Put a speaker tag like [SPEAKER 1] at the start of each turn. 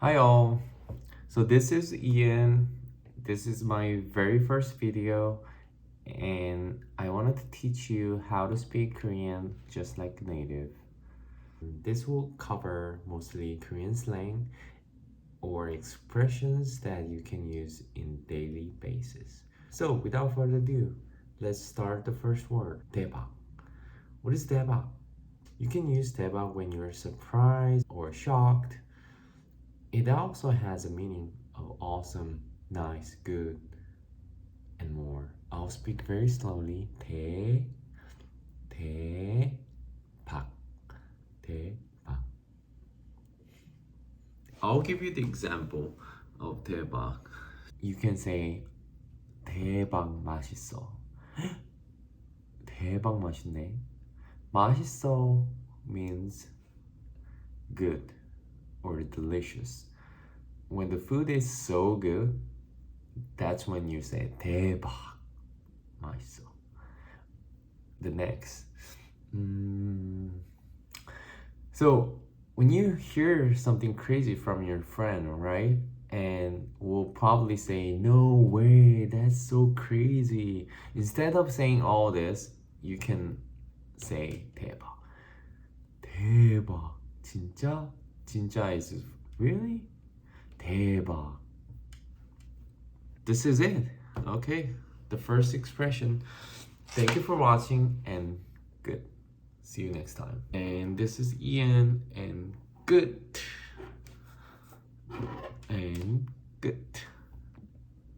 [SPEAKER 1] Hi all. So this is Ian. This is my very first video and I wanted to teach you how to speak Korean just like native. This will cover mostly Korean slang or expressions that you can use in daily basis. So without further ado, let's start the first word, 대박. What is 대박? You can use 대박 when you're surprised or shocked. It also has a meaning of awesome, nice, good, and more. I'll speak very slowly. 대박, 대박. I'll give you the example of 대박. You can say 대박 맛있어. 대박 맛있네. 맛있어 means good or delicious. When the food is so good, that's when you say 대박 맛있어. The next. So when you hear something crazy from your friend, right? And will probably say, no way, that's so crazy. Instead of saying all this, you can say 대박. 대박. 진짜? 진짜 is really? 대박. This is it. Okay, the first expression. Thank you for watching and good. See you next time. And this is Ian and good. And good.